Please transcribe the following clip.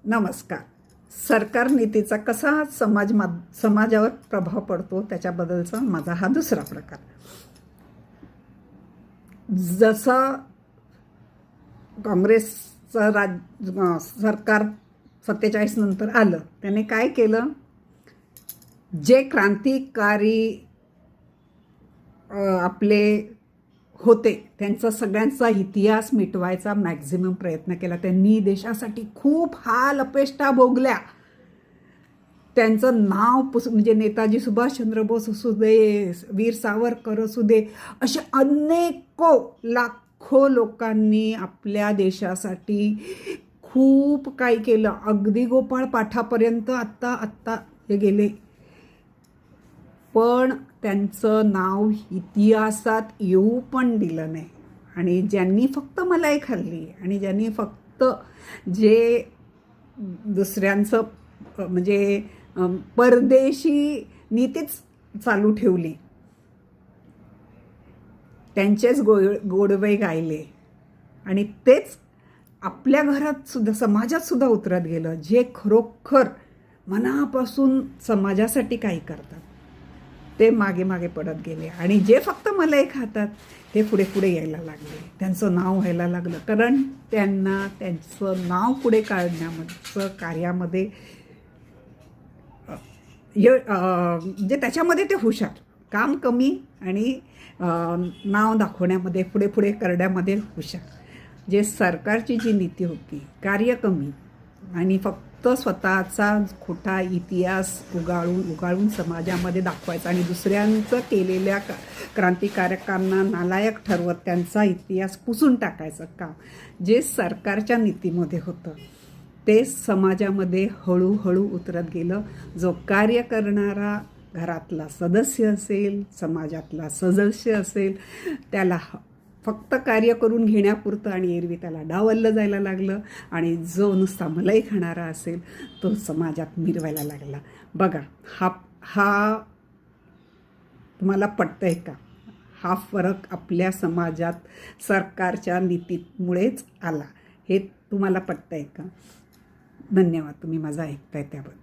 नमस्कार. सरकार नीतीचा कसा समाजावर प्रभाव पडतो त्याच्याबद्दलचा माझा हा दुसरा प्रकार. जसं काँग्रेसचं सरकार 47 नंतर आलं, त्याने काय केलं, जे क्रांतिकारी आपले होते त्यांचा सगळ्यांचा इतिहास मिटवायचा मॅक्झिमम प्रयत्न केला. त्यांनी देशासाठी खूप हाल अपेष्टा भोगल्या. त्यांचं नाव म्हणजे नेताजी सुभाषचंद्र बोस असू दे, वीर सावरकर असू दे, असे अनेको लाखो लोकांनी आपल्या देशासाठी खूप काही केलं. अगदी गोपाळ पाठापर्यंत आत्ता हे गेले, पण त्यांचं नाव इतिहासात येऊ पण दिलं नाही. आणि ज्यांनी फक्त मलाई खाल्ली आणि ज्यांनी फक्त जे दुसऱ्यांचं म्हणजे परदेशी नीतीच चालू ठेवली, त्यांचेच गोडवे गायले आणि तेच आपल्या घरात सुद्धा समाजात सुद्धा उतरत गेलं. जे खरोखर मनापासून समाजासाठी काही करतात ते मागे मागे पडत गेले आणि जे फक्त मलाई खातात ते पुढे पुढे यायला लागले. त्यांचं नाव व्हायला लागलं, कारण त्यांना त्यांचं नाव पुढे काढण्याचं कार्यामध्ये म्हणजे त्याच्यामध्ये ते हुशार. काम कमी आणि नाव दाखवण्यामध्ये पुढे पुढे करण्यामध्ये हुशार. जे सरकारची जी नीती होती, कार्य कमी आणि फक्त स्वतःचा खोटा इतिहास उगाळून समाजामध्ये दाखवायचा आणि दुसऱ्यांचं केलेल्या क्रांतिकारकांना नालायक ठरवत त्यांचा इतिहास पुसून टाकायचं काम जे सरकारच्या नीतीमध्ये होतं, ते समाजामध्ये हळूहळू उतरत गेलं. जो कार्य करणारा घरातला सदस्य असेल, समाजातला सदस्य असेल, त्याला फक्त कार्य करून घेण्यापुरतं आणि एरवी त्याला डावललं जायला लागलं. आणि जो नुसता मलाई खाणारा असेल तो समाजात मिरवायला लागला. बघा, हा तुम्हाला पटतंय का? हा फरक आपल्या समाजात सरकारच्या नीतीमुळेच आला. हे तुम्हाला पटतंय का? धन्यवाद, तुम्ही माझं ऐकताय त्याबद्दल.